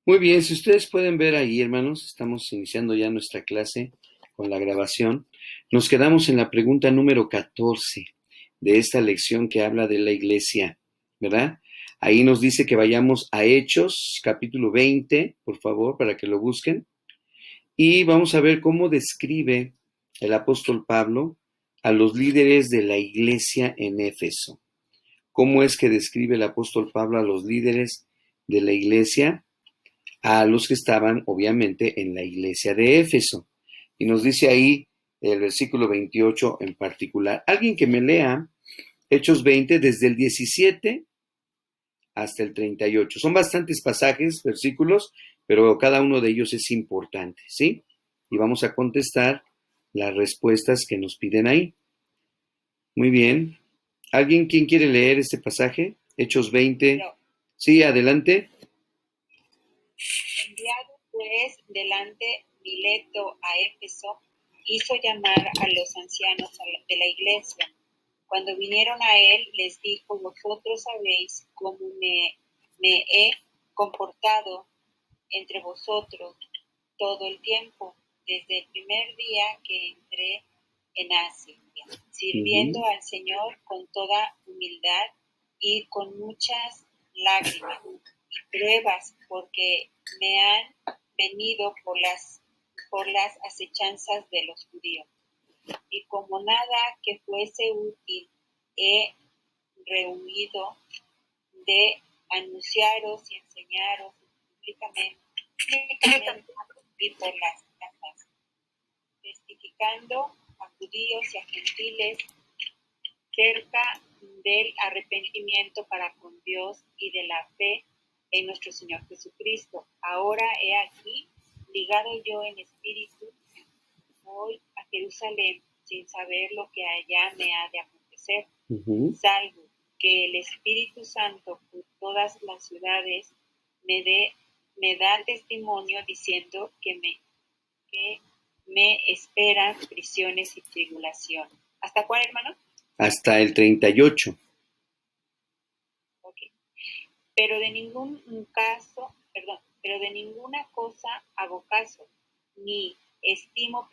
Muy bien, si ustedes pueden ver ahí, hermanos, estamos iniciando ya nuestra clase con la grabación. Nos quedamos en la pregunta número 14 de esta lección que habla de la iglesia, ¿verdad? Ahí nos dice que vayamos a Hechos, capítulo 20, por favor, para que lo busquen. Y vamos a ver cómo describe el apóstol Pablo a los líderes de la iglesia en Éfeso. ¿Cómo es que describe el apóstol Pablo a los líderes de la iglesia? A los que estaban, obviamente, en la iglesia de Éfeso. Y nos dice ahí el versículo 28 en particular. Alguien que me lea Hechos 20 desde el 17 hasta el 38. Son bastantes pasajes, versículos, pero cada uno de ellos es importante, ¿sí? Y vamos a contestar las respuestas que nos piden ahí. Muy bien. ¿Alguien quién quiere leer este pasaje? Hechos 20. No. Sí, adelante. Enviado pues delante Mileto a Éfeso, hizo llamar a los ancianos de la iglesia. Cuando vinieron a él, les dijo: vosotros sabéis cómo me he comportado entre vosotros todo el tiempo, desde el primer día que entré en Asia, sirviendo al Señor con toda humildad y con muchas lágrimas y pruebas, porque me han venido por las acechanzas de los judíos. Y como nada que fuese útil he rehuido de anunciaros y enseñaros públicamente y por las casas, testificando a judíos y a gentiles cerca del arrepentimiento para con Dios y de la fe en nuestro Señor Jesucristo. Ahora he aquí, ligado yo en espíritu, voy a Jerusalén sin saber lo que allá me ha de acontecer, salvo que el Espíritu Santo por todas las ciudades me da testimonio diciendo que me esperan prisiones y tribulación. ¿Hasta cuál, hermano? Hasta el 38. Okay. Pero de ninguna cosa hago caso, ni estimo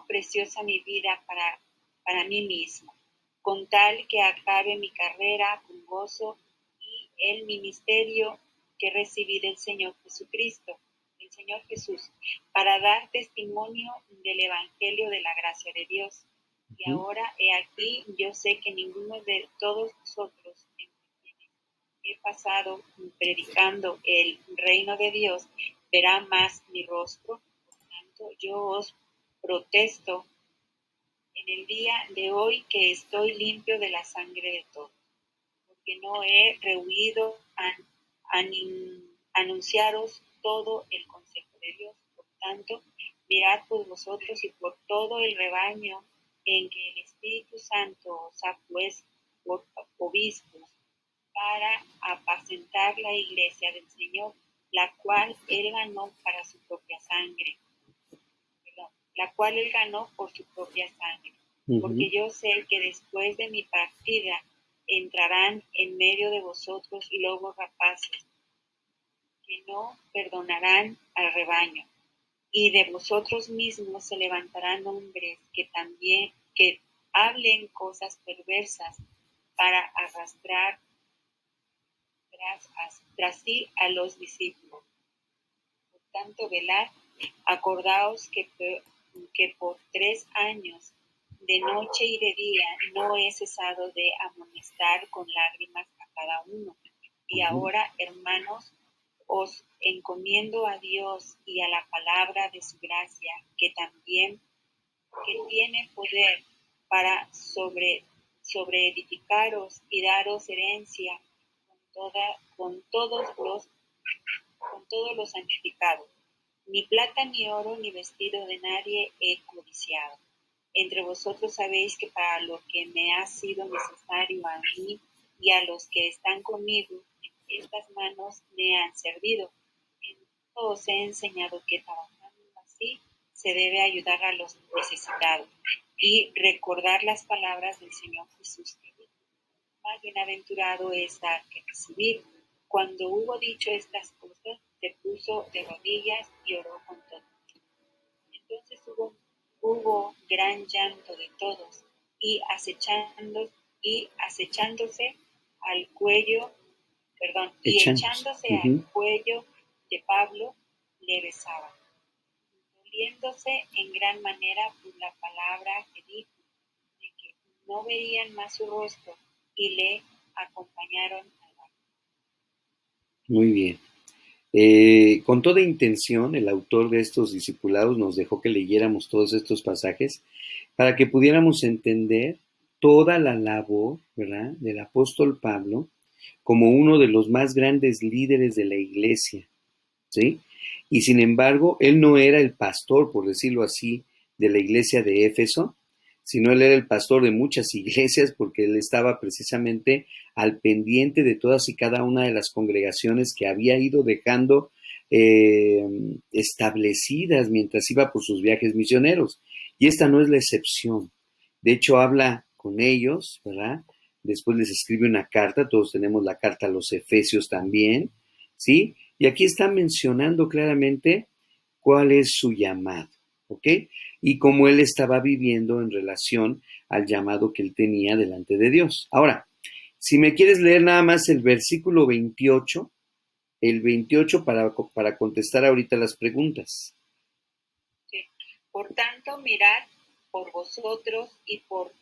preciosa mi vida para mí mismo, con tal que acabe mi carrera con gozo y el ministerio que recibí del Señor Jesús, para dar testimonio del Evangelio de la gracia de Dios. Y ahora he aquí, yo sé que ninguno de todos vosotros he pasado predicando el reino de Dios verá más mi rostro. Por tanto, yo os protesto en el día de hoy que estoy limpio de la sangre de todos, porque no he rehuido anunciaros todo el consejo de Dios. Por tanto, mirad por vosotros y por todo el rebaño en que el Espíritu Santo os ha puesto por obispos para apacentar la iglesia del Señor, la cual él ganó para su propia sangre. La cual él ganó por su propia sangre. Porque yo sé que después de mi partida entrarán en medio de vosotros lobos rapaces, que no perdonarán al rebaño. Y de vosotros mismos se levantarán hombres que hablen cosas perversas para arrastrar tras sí a los discípulos. Por tanto, velad, acordaos que por 3 años, de noche y de día, no he cesado de amonestar con lágrimas a cada uno. Y ahora, hermanos, os encomiendo a Dios y a la palabra de su gracia, que tiene poder para sobreedificaros y daros herencia con todos los santificados. Ni plata, ni oro, ni vestido de nadie he codiciado. Entre vosotros sabéis que para lo que me ha sido necesario a mí y a los que están conmigo, estas manos me han servido. En todo os he enseñado que trabajando así se debe ayudar a los necesitados y recordar las palabras del Señor Jesús, que dijo: más bienaventurado es dar que recibir. Cuando hubo dicho estas cosas, se puso de rodillas y oró con todos. Entonces hubo gran llanto de todos, y acechándose al cuello, y Echándose. echándose al cuello de Pablo, le besaban, doliéndose en gran manera por la palabra que dijo, de que no verían más su rostro, y le acompañaron al barco. Muy bien. Con toda intención, el autor de estos discipulados nos dejó que leyéramos todos estos pasajes para que pudiéramos entender toda la labor, ¿verdad?, del apóstol Pablo como uno de los más grandes líderes de la iglesia, ¿sí? Y sin embargo, él no era el pastor, por decirlo así, de la iglesia de Éfeso, sino él era el pastor de muchas iglesias porque él estaba precisamente al pendiente de todas y cada una de las congregaciones que había ido dejando establecidas mientras iba por sus viajes misioneros. Y esta no es la excepción. De hecho, habla con ellos, ¿verdad? Después les escribe una carta, todos tenemos la carta a los Efesios también, ¿sí? Y aquí está mencionando claramente cuál es su llamado, ¿ok? Y cómo él estaba viviendo en relación al llamado que él tenía delante de Dios. Ahora, si me quieres leer nada más el versículo 28, el 28 para contestar ahorita las preguntas. Sí. Por tanto, mirad por vosotros y por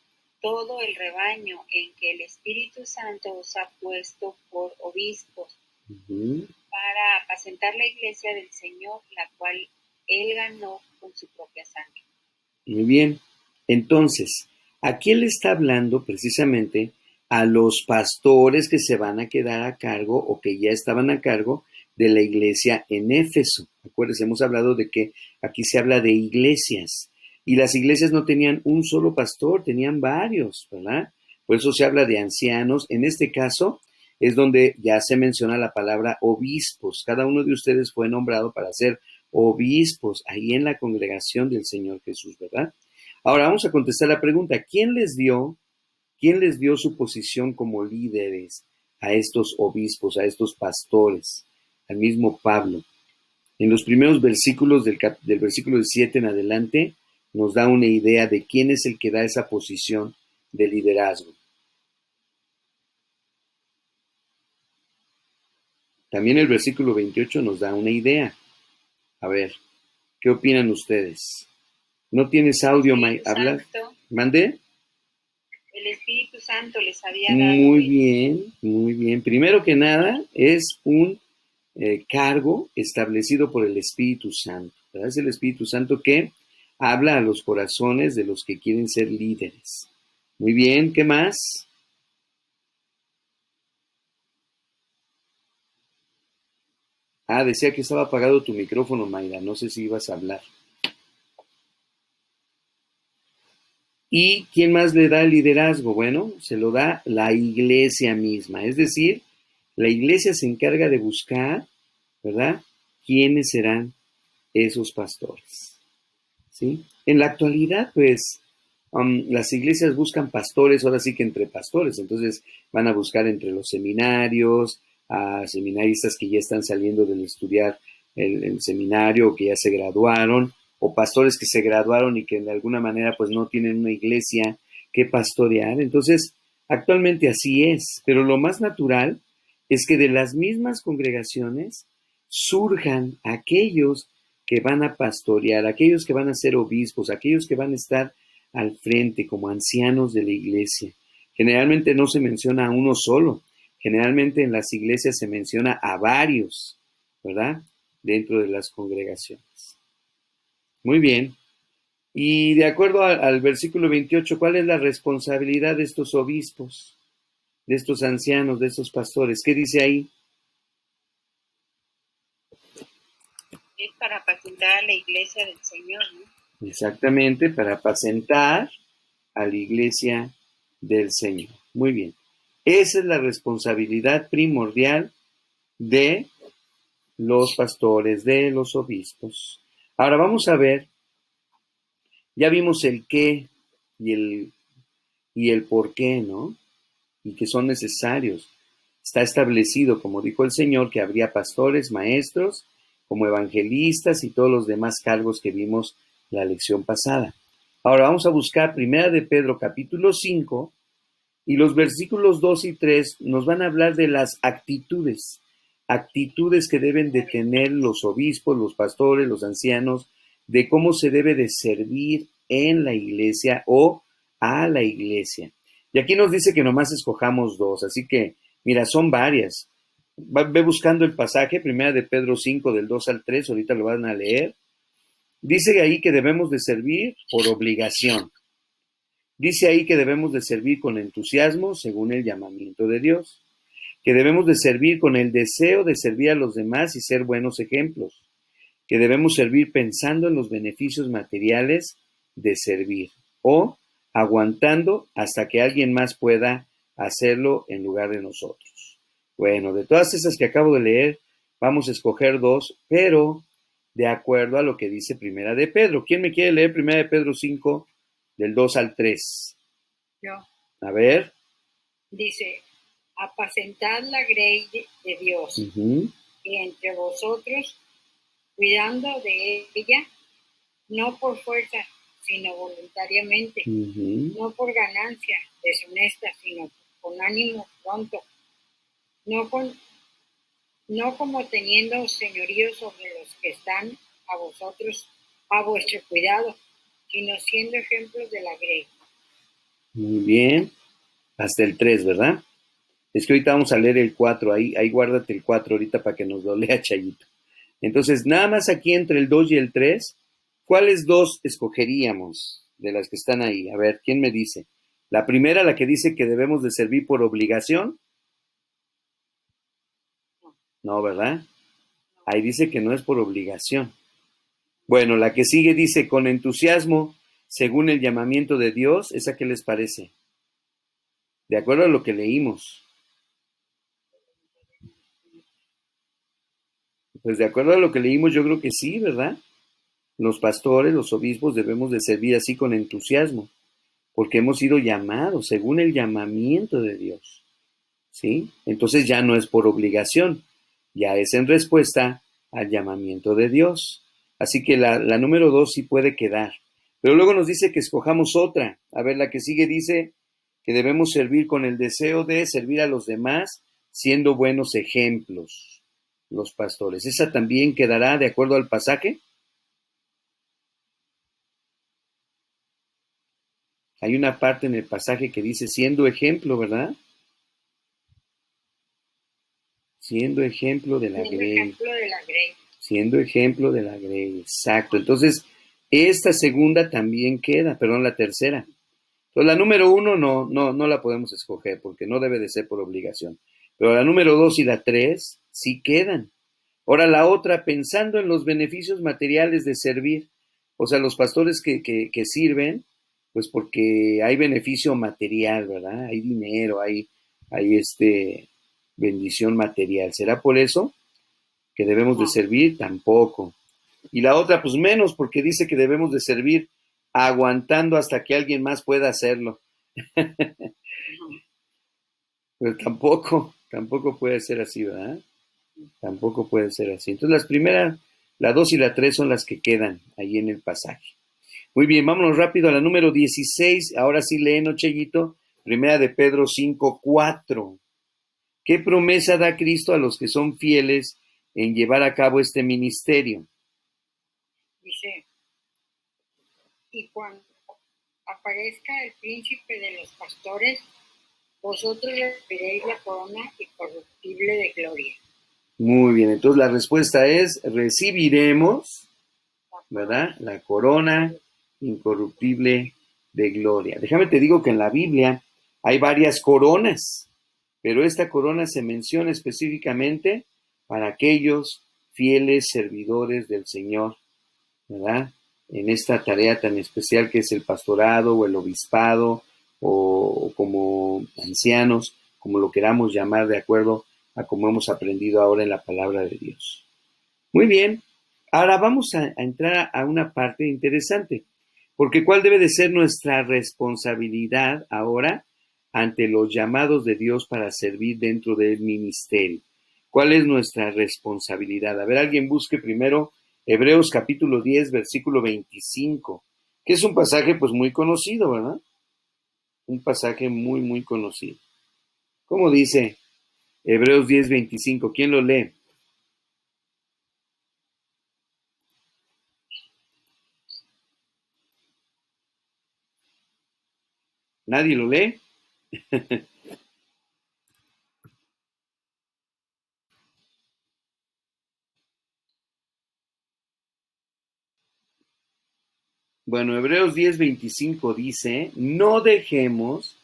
todo el rebaño en que el Espíritu Santo os ha puesto por obispos, para apacentar la iglesia del Señor, la cual él ganó con su propia sangre. Muy bien. Entonces, aquí él está hablando precisamente a los pastores que se van a quedar a cargo o que ya estaban a cargo de la iglesia en Éfeso. Acuérdense, hemos hablado de que aquí se habla de iglesias y las iglesias no tenían un solo pastor, tenían varios, ¿verdad? Por eso se habla de ancianos. En este caso es donde ya se menciona la palabra obispos. Cada uno de ustedes fue nombrado para ser obispos ahí en la congregación del Señor Jesús, ¿verdad? Ahora vamos a contestar la pregunta, quién les dio su posición como líderes a estos obispos, a estos pastores? Al mismo Pablo. En los primeros versículos del versículo 7 en adelante nos da una idea de quién es el que da esa posición de liderazgo. También el versículo 28 nos da una idea. A ver, ¿qué opinan ustedes? ¿No tienes audio, hablas? ¿Mande? El Espíritu Santo les había dado. Muy bien, muy bien. Primero que nada, es un cargo establecido por el Espíritu Santo, ¿verdad? Es el Espíritu Santo que habla a los corazones de los que quieren ser líderes. Muy bien, ¿qué más? Decía que estaba apagado tu micrófono, Mayra. No sé si ibas a hablar. ¿Y quién más le da el liderazgo? Bueno, se lo da la iglesia misma. Es decir, la iglesia se encarga de buscar, ¿verdad?, quiénes serán esos pastores. ¿Sí? En la actualidad, pues, las iglesias buscan pastores, ahora sí que entre pastores. Entonces van a buscar entre los seminarios, a seminaristas que ya están saliendo del estudiar el seminario o que ya se graduaron, o pastores que se graduaron y que de alguna manera pues no tienen una iglesia que pastorear. Entonces, actualmente así es, pero lo más natural es que de las mismas congregaciones surjan aquellos que van a pastorear, aquellos que van a ser obispos, aquellos que van a estar al frente como ancianos de la iglesia. Generalmente no se menciona a uno solo, generalmente en las iglesias se menciona a varios, ¿verdad?, dentro de las congregaciones. Muy bien. Y de acuerdo al versículo 28, ¿cuál es la responsabilidad de estos obispos, de estos ancianos, de estos pastores? ¿Qué dice ahí? Es para apacentar a la iglesia del Señor, ¿no? Exactamente, para apacentar a la iglesia del Señor. Muy bien. Esa es la responsabilidad primordial de los pastores, de los obispos. Ahora vamos a ver, ya vimos el qué y el por qué, ¿no? Y que son necesarios. Está establecido, como dijo el Señor, que habría pastores, maestros, como evangelistas y todos los demás cargos que vimos la lección pasada. Ahora vamos a buscar Primera de Pedro capítulo 5 y los versículos 2 y 3 nos van a hablar de las actitudes que deben de tener los obispos, los pastores, los ancianos, de cómo se debe de servir en la iglesia o a la iglesia. Y aquí nos dice que nomás escojamos dos, así que, mira, son varias. Ve buscando el pasaje, Primera de Pedro 5, del 2 al 3, ahorita lo van a leer. Dice ahí que debemos de servir por obligación. Dice ahí que debemos de servir con entusiasmo según el llamamiento de Dios, que debemos de servir con el deseo de servir a los demás y ser buenos ejemplos, que debemos servir pensando en los beneficios materiales de servir o aguantando hasta que alguien más pueda hacerlo en lugar de nosotros. Bueno, de todas esas que acabo de leer, vamos a escoger dos, pero de acuerdo a lo que dice Primera de Pedro. ¿Quién me quiere leer Primera de Pedro 5, del 2 al 3? Yo. A ver. Dice, apacentad la grey de Dios, y entre vosotros, cuidando de ella, no por fuerza, sino voluntariamente, no por ganancia deshonesta, sino con ánimo pronto, no como teniendo señorío sobre los que están a vosotros, a vuestro cuidado, sino siendo ejemplos de la grey. Muy bien, hasta el 3, ¿verdad? Es que ahorita vamos a leer el 4, ahí guárdate el 4 ahorita para que nos lo lea Chayito. Entonces, nada más aquí entre el 2 y el 3, ¿cuáles dos escogeríamos de las que están ahí? A ver, ¿quién me dice? La primera, la que dice que debemos de servir por obligación. No, ¿verdad? Ahí dice que no es por obligación. Bueno, la que sigue dice con entusiasmo, según el llamamiento de Dios. ¿Esa qué les parece? De acuerdo a lo que leímos. Pues de acuerdo a lo que leímos, yo creo que sí, ¿verdad? Los pastores, los obispos debemos de servir así con entusiasmo, porque hemos sido llamados según el llamamiento de Dios, ¿sí? Entonces ya no es por obligación, ya es en respuesta al llamamiento de Dios. Así que la número 2 sí puede quedar. Pero luego nos dice que escojamos otra. A ver, la que sigue dice que debemos servir con el deseo de servir a los demás, siendo buenos ejemplos, los pastores. ¿Esa también quedará de acuerdo al pasaje? Hay una parte en el pasaje que dice siendo ejemplo, ¿verdad? Siendo ejemplo de la grey. Siendo ejemplo de la grey, exacto. Entonces, esta segunda también queda, perdón, la tercera. Entonces, la número 1 no la podemos escoger porque no debe de ser por obligación. Pero la número 2 y la 3 sí quedan. Ahora la otra, pensando en los beneficios materiales de servir. O sea, los pastores que sirven, pues porque hay beneficio material, ¿verdad? Hay dinero, hay bendición material. ¿Será por eso que debemos de servir? Tampoco. Y la otra, pues menos, porque dice que debemos de servir aguantando hasta que alguien más pueda hacerlo. Pero tampoco puede ser así, ¿verdad? Tampoco puede ser así. Entonces las primeras, la 2 y la 3 son las que quedan ahí en el pasaje. Muy bien, vámonos rápido a la número 16. Ahora sí leen, Chayito, Primera de Pedro 5:4. ¿Qué promesa da Cristo a los que son fieles en llevar a cabo este ministerio? Dice, y cuando aparezca el príncipe de los pastores, vosotros recibiréis la corona incorruptible de gloria. Muy bien, entonces la respuesta es, recibiremos, ¿verdad? La corona incorruptible de gloria. Déjame te digo que en la Biblia hay varias coronas, pero esta corona se menciona específicamente para aquellos fieles servidores del Señor, ¿verdad? En esta tarea tan especial que es el pastorado o el obispado o como ancianos, como lo queramos llamar de acuerdo a como hemos aprendido ahora en la palabra de Dios. Muy bien, ahora vamos a entrar a una parte interesante, porque ¿cuál debe de ser nuestra responsabilidad ahora ante los llamados de Dios para servir dentro del ministerio? ¿Cuál es nuestra responsabilidad? A ver, alguien busque primero Hebreos capítulo 10, versículo 25, que es un pasaje pues muy conocido, ¿verdad? Un pasaje muy, muy conocido. ¿Cómo dice Hebreos 10, 25? ¿Quién lo lee? ¿Nadie lo lee? Bueno, Hebreos 10, 25 dice, no dejemos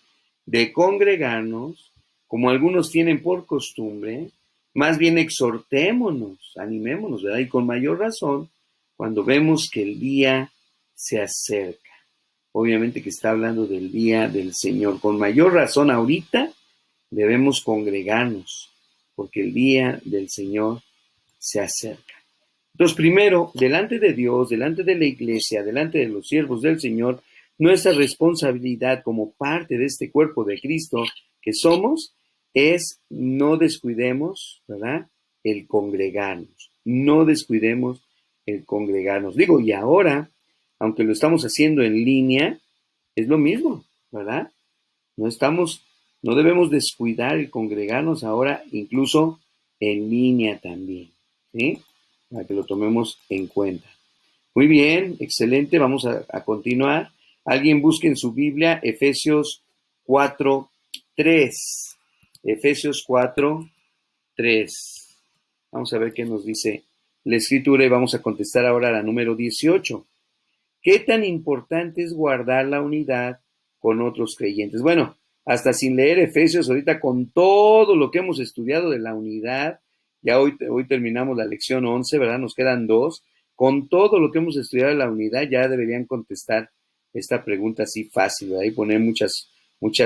de congregarnos como algunos tienen por costumbre, más bien exhortémonos, animémonos, ¿verdad? Y con mayor razón cuando vemos que el día se acerca. Obviamente que está hablando del día del Señor. Con mayor razón ahorita debemos congregarnos, porque el día del Señor se acerca. Entonces, primero, delante de Dios, delante de la iglesia, delante de los siervos del Señor, nuestra responsabilidad como parte de este cuerpo de Cristo que somos es no descuidemos, ¿verdad? El congregarnos. No descuidemos el congregarnos. Digo, y ahora, aunque lo estamos haciendo en línea, es lo mismo, ¿verdad? No estamos, no debemos descuidar el congregarnos ahora, incluso en línea también, ¿sí? Para que lo tomemos en cuenta. Muy bien, excelente, vamos a continuar. Alguien busque en su Biblia Efesios 4:3. Efesios 4:3. Vamos a ver qué nos dice la escritura y vamos a contestar ahora la número 18. ¿Qué tan importante es guardar la unidad con otros creyentes? Bueno, hasta sin leer Efesios, ahorita con todo lo que hemos estudiado de la unidad, ya hoy terminamos la lección 11, ¿verdad? Nos quedan dos. Con todo lo que hemos estudiado de la unidad, ya deberían contestar esta pregunta así fácil, ¿verdad? Y poner muchas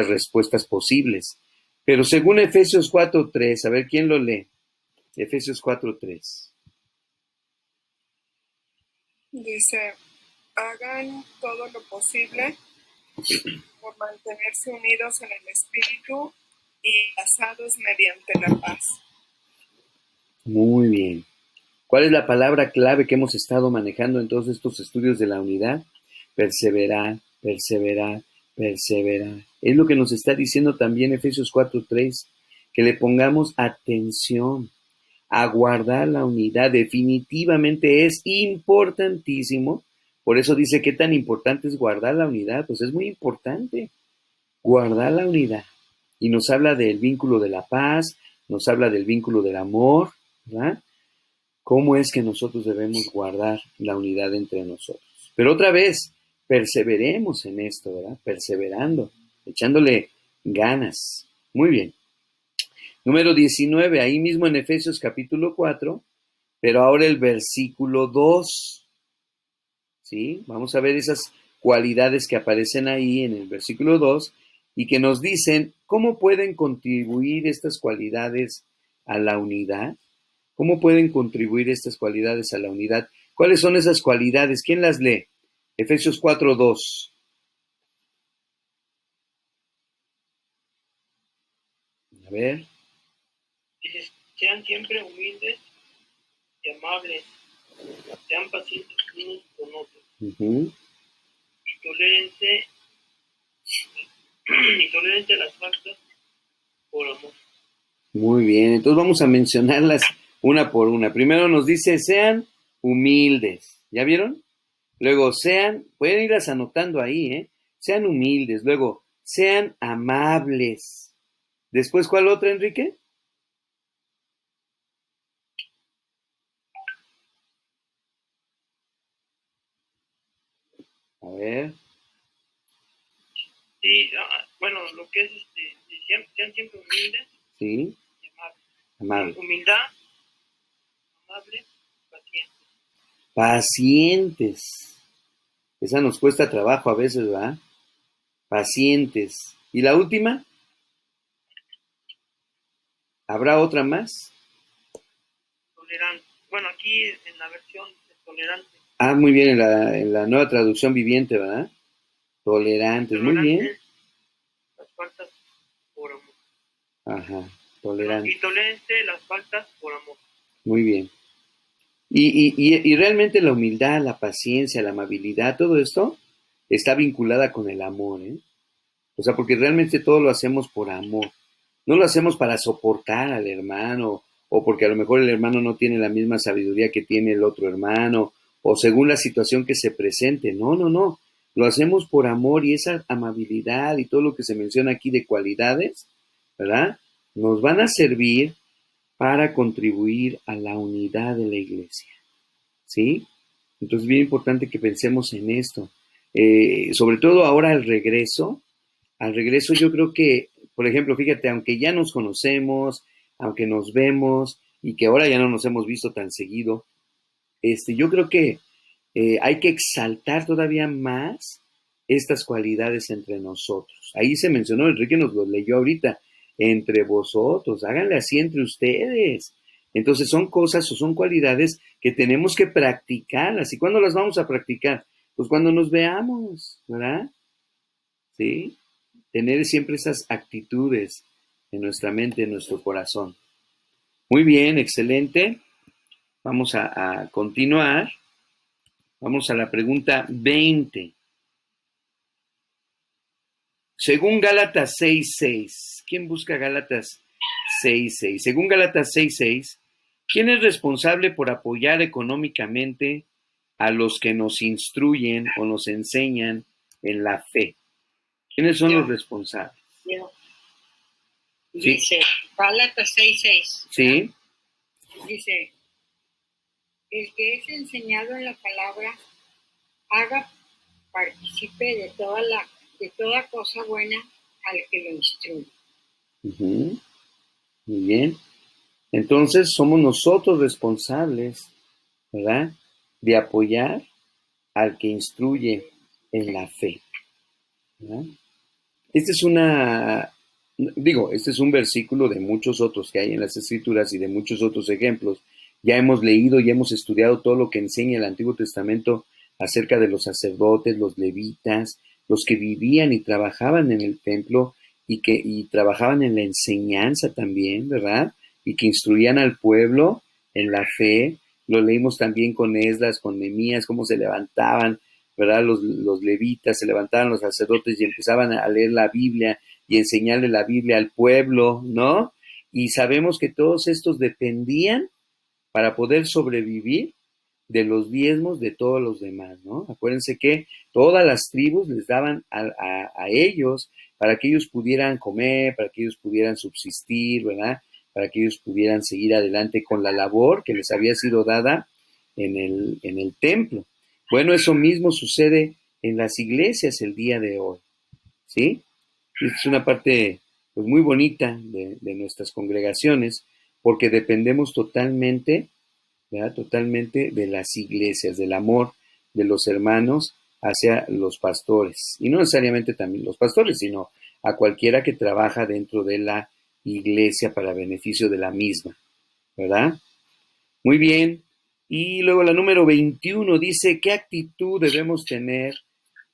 respuestas posibles. Pero según Efesios 4:3, a ver quién lo lee. Efesios 4:3. Dice, hagan todo lo posible por mantenerse unidos en el espíritu y enlazados mediante la paz. Muy bien. ¿Cuál es la palabra clave que hemos estado manejando en todos estos estudios de la unidad? Perseverar, perseverar, perseverar. Es lo que nos está diciendo también Efesios 4:3, que le pongamos atención a guardar la unidad. Definitivamente es importantísimo. Por eso dice, ¿qué tan importante es guardar la unidad? Pues es muy importante guardar la unidad. Y nos habla del vínculo de la paz, nos habla del vínculo del amor, ¿verdad? ¿Cómo es que nosotros debemos guardar la unidad entre nosotros? Pero otra vez, perseveremos en esto, ¿verdad? Perseverando, echándole ganas. Muy bien. Número 19, ahí mismo en Efesios capítulo 4, pero ahora el versículo 2. ¿Sí? Vamos a ver esas cualidades que aparecen ahí en el versículo 2 y que nos dicen cómo pueden contribuir estas cualidades a la unidad. ¿Cómo pueden contribuir estas cualidades a la unidad? ¿Cuáles son esas cualidades? ¿Quién las lee? Efesios 4:2. A ver. Dice, sean siempre humildes y amables, sean pacientes unos con otros, Uh-huh. y tolérense las faltas por amor. Muy bien, entonces vamos a mencionarlas una por una. Primero nos dice, sean humildes. ¿Ya vieron? Luego, pueden irlas anotando ahí, ¿eh? Sean humildes. Luego, sean amables. Después, ¿cuál otra, Enrique? A ver, Sí, bueno, lo que es, sean siempre humildes sí, y amables. amables. Humildad, amable, paciente. Pacientes. Esa nos cuesta trabajo a veces, ¿verdad? Pacientes. ¿Y la última? ¿Habrá otra más? Tolerante. Bueno, aquí en la versión de tolerante. Ah, muy bien, en la nueva traducción viviente, ¿verdad? Tolerantes, muy bien. Tolerantes, las faltas Ajá, tolerante. Y tolérese las faltas por amor. Muy bien. Y realmente la humildad, la paciencia, la amabilidad, todo esto está vinculada con el amor, ¿eh? O sea, porque realmente todo lo hacemos por amor. No lo hacemos para soportar al hermano, o porque a lo mejor el hermano no tiene la misma sabiduría que tiene el otro hermano, o según la situación que se presente. No, no, no. Lo hacemos por amor y esa amabilidad y todo lo que se menciona aquí de cualidades, ¿verdad? Nos van a servir para contribuir a la unidad de la iglesia, ¿sí? Entonces, es bien importante que pensemos en esto. Sobre todo ahora al regreso yo creo que, por ejemplo, fíjate, aunque ya nos conocemos, aunque nos vemos y que ahora ya no nos hemos visto tan seguido, yo creo que hay que exaltar todavía más estas cualidades entre nosotros. Ahí se mencionó, Enrique nos lo leyó ahorita, entre vosotros, háganle así entre ustedes. Entonces son cosas o son cualidades que tenemos que practicarlas. ¿Y cuándo las vamos a practicar? Pues cuando nos veamos, ¿verdad? ¿Sí? Tener siempre esas actitudes en nuestra mente, en nuestro corazón. Muy bien, excelente. Vamos a continuar. Vamos a la pregunta 20. Según Gálatas 6:6, ¿quién busca Gálatas 6:6? Según Gálatas 6:6, ¿quién es responsable por apoyar económicamente a los que nos instruyen o nos enseñan en la fe? ¿Quiénes son los Yo, responsables? yo. Sí, Dice, Gálatas 6:6, sí, dice, el que es enseñado en la palabra, haga participe de toda cosa buena al que lo instruye. ujú, muy bien. Entonces somos nosotros responsables, ¿verdad? De apoyar al que instruye en la fe, ¿verdad? Este es este es un versículo de muchos otros que hay en las Escrituras y de muchos otros ejemplos. Ya hemos leído y hemos estudiado todo lo que enseña el Antiguo Testamento acerca de los sacerdotes, los levitas, los que vivían y trabajaban en el templo y trabajaban en la enseñanza también, ¿verdad? Y que instruían al pueblo en la fe. Lo leímos también con Esdras, con Nehemías, cómo se levantaban, ¿verdad? Los levitas, se levantaban los sacerdotes y empezaban a leer la Biblia y enseñarle la Biblia al pueblo, ¿no? Y sabemos que todos estos dependían para poder sobrevivir de los diezmos de todos los demás, ¿no? Acuérdense que todas las tribus les daban a ellos para que ellos pudieran comer, para que ellos pudieran subsistir, ¿verdad? Para que ellos pudieran seguir adelante con la labor que les había sido dada en el templo. Bueno, eso mismo sucede en las iglesias el día de hoy, ¿sí? Y es una parte pues, muy bonita de nuestras congregaciones porque dependemos totalmente, ¿verdad? Totalmente de las iglesias, del amor de los hermanos hacia los pastores. Y no necesariamente también los pastores, sino a cualquiera que trabaja dentro de la iglesia para beneficio de la misma, ¿verdad? Muy bien. Y luego la número 21 dice, ¿qué actitud debemos tener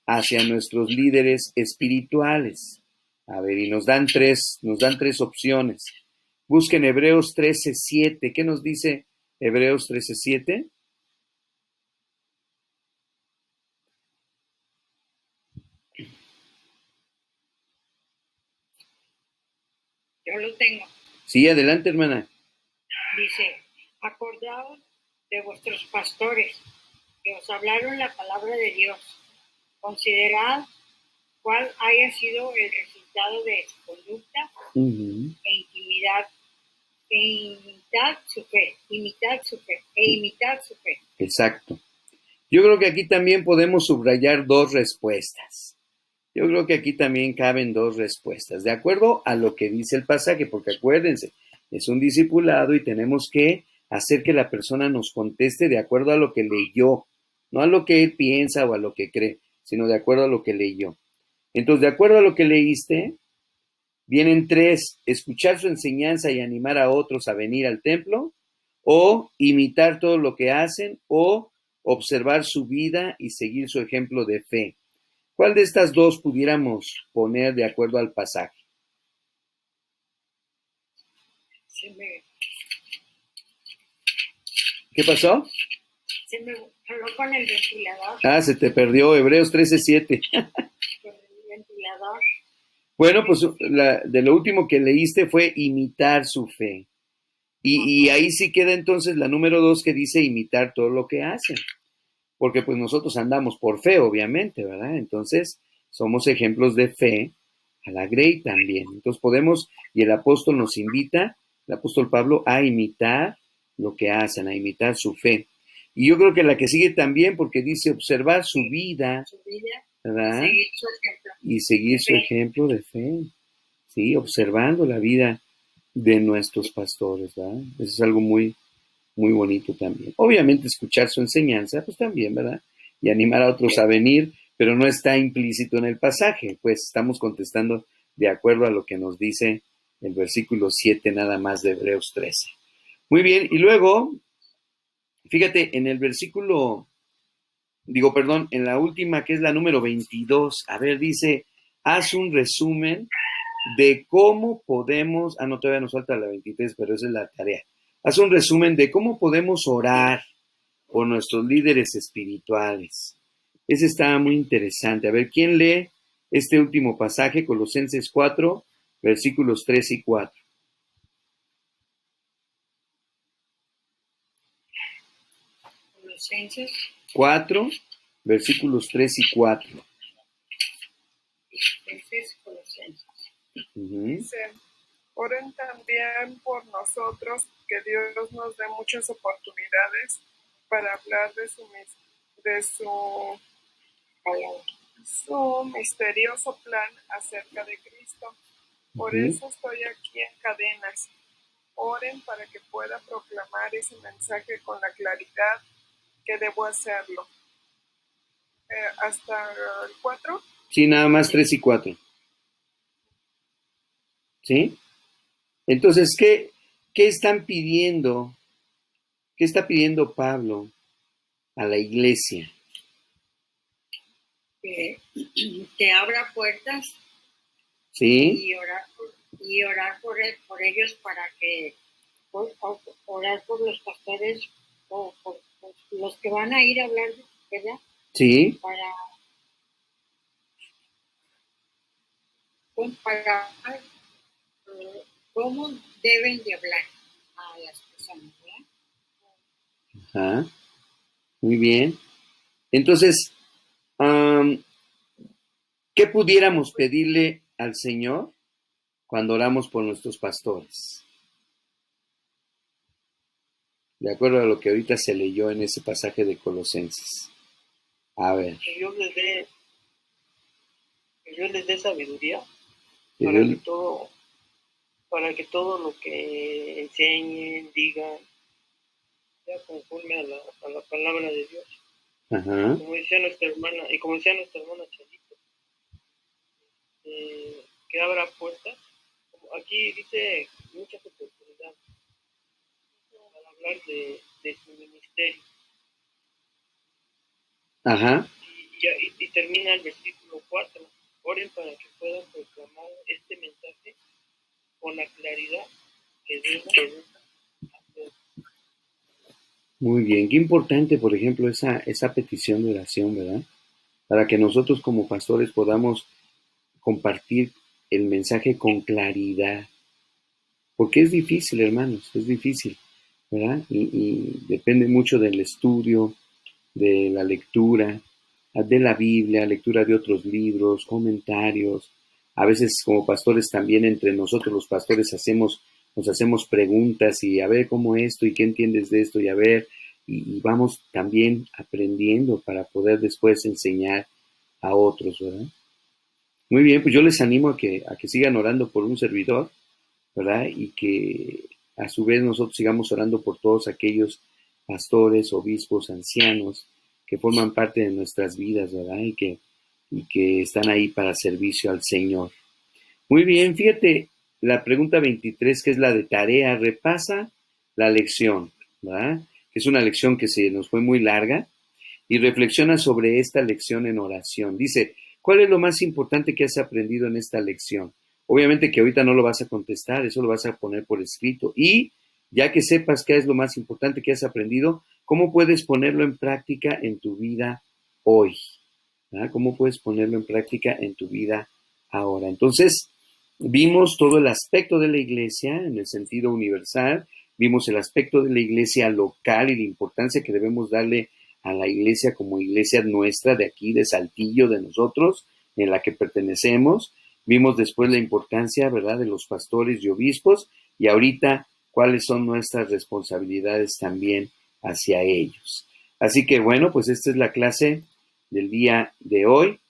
hacia nuestros líderes espirituales? A ver, y nos dan tres opciones. Busquen Hebreos 13:7. ¿Qué nos dice Hebreos 13:7? Yo lo tengo. Sí, adelante, hermana. Dice, acordaos de vuestros pastores que os hablaron la palabra de Dios. Considerad cuál haya sido el resultado de su conducta Uh-huh. Imitad su fe. Exacto. Yo creo que aquí también podemos subrayar dos respuestas. Yo creo que aquí también caben dos respuestas, de acuerdo a lo que dice el pasaje, porque acuérdense, es un discipulado y tenemos que hacer que la persona nos conteste de acuerdo a lo que leyó, no a lo que él piensa o a lo que cree, sino de acuerdo a lo que leyó. Entonces, de acuerdo a lo que leíste, vienen tres: escuchar su enseñanza y animar a otros a venir al templo, o imitar todo lo que hacen, o observar su vida y seguir su ejemplo de fe. ¿Cuál de estas dos pudiéramos poner de acuerdo al pasaje? ¿Qué pasó? Se me jaló con el ventilador, Ah, se te perdió Hebreos 13:7. con el ventilador. Bueno, pues de lo último que leíste fue imitar su fe. Y ahí sí queda entonces la número 2 que dice imitar todo lo que hacen. Porque pues nosotros andamos por fe, obviamente, ¿verdad? Entonces somos ejemplos de fe a la Grey también. Entonces podemos, y el apóstol nos invita, el apóstol Pablo, a imitar lo que hacen, a imitar su fe. Y yo creo que la que sigue también, porque dice observar su vida, Su vida, ¿verdad? seguir su ejemplo. Y seguir su ejemplo de fe, ¿sí? Observando la vida de nuestros pastores, ¿verdad? Eso es algo muy, muy bonito también. Obviamente escuchar su enseñanza, pues también, ¿verdad? Y animar a otros a venir, pero no está implícito en el pasaje, pues estamos contestando de acuerdo a lo que nos dice el versículo 7 nada más de Hebreos 13. Muy bien, y luego, fíjate, en el versículo, en la última que es la número 22, a ver, dice, haz un resumen de cómo podemos, no, todavía nos falta la 23, pero esa es la tarea. Haz un resumen de cómo podemos orar por nuestros líderes espirituales. Ese está muy interesante. A ver, ¿quién lee este último pasaje, Colosenses 4, versículos 3 y 4? Colosenses 4, versículos 3 y 4. Colosenses. Dice, oren también por nosotros, que Dios nos dé muchas oportunidades para hablar de su misterioso plan acerca de Cristo. Por eso estoy aquí en cadenas. Oren para que pueda proclamar ese mensaje con la claridad que debo hacerlo. ¿Hasta el 4? Sí, nada más 3 y 4. ¿Sí? Entonces, ¿qué están pidiendo? ¿Qué está pidiendo Pablo a la iglesia? Que abra puertas, ¿Sí? y orar por ellos para que, orar por los pastores, o por los que van a ir a hablar, ¿verdad? Sí. Para cómo deben de hablar a las personas, ¿verdad? Ajá. Muy bien. Entonces, ¿qué pudiéramos pedirle al Señor cuando oramos por nuestros pastores? De acuerdo a lo que ahorita se leyó en ese pasaje de Colosenses. A ver. Que Dios les dé sabiduría Que para Dios- que todo lo que enseñen, digan, sea conforme a la palabra de Dios. Ajá. Como decía nuestra hermana Chalito, que abra puertas. Como aquí dice muchas oportunidades para hablar de su ministerio. Ajá. Y termina el versículo 4. Oren para que puedan proclamar este mensaje con la claridad que debo hacer. Muy bien. Qué importante, por ejemplo, esa petición de oración, ¿verdad? Para que nosotros como pastores podamos compartir el mensaje con claridad. Porque es difícil, hermanos, es difícil, ¿verdad? Y depende mucho del estudio, de la lectura, de la Biblia, lectura de otros libros, comentarios. A veces como pastores también entre nosotros los pastores nos hacemos preguntas y a ver cómo esto y qué entiendes de esto y a ver, y vamos también aprendiendo para poder después enseñar a otros, ¿verdad? Muy bien, pues yo les animo a que sigan orando por un servidor, ¿verdad? Y que a su vez nosotros sigamos orando por todos aquellos pastores, obispos, ancianos que forman parte de nuestras vidas, ¿verdad? Y que están ahí para servicio al Señor. Muy bien, fíjate, la pregunta 23, que es la de tarea, repasa la lección, ¿verdad? Que es una lección que se nos fue muy larga y reflexiona sobre esta lección en oración. Dice, ¿cuál es lo más importante que has aprendido en esta lección? Obviamente que ahorita no lo vas a contestar, eso lo vas a poner por escrito. Y ya que sepas qué es lo más importante que has aprendido, ¿cómo puedes ponerlo en práctica en tu vida hoy? ¿Verdad? ¿Cómo puedes ponerlo en práctica en tu vida ahora? Entonces, vimos todo el aspecto de la iglesia en el sentido universal, vimos el aspecto de la iglesia local y la importancia que debemos darle a la iglesia como iglesia nuestra de aquí, de Saltillo, de nosotros, en la que pertenecemos. Vimos después la importancia, ¿verdad?, de los pastores y obispos, y ahorita cuáles son nuestras responsabilidades también hacia ellos. Así que bueno, pues esta es la clase del día de hoy.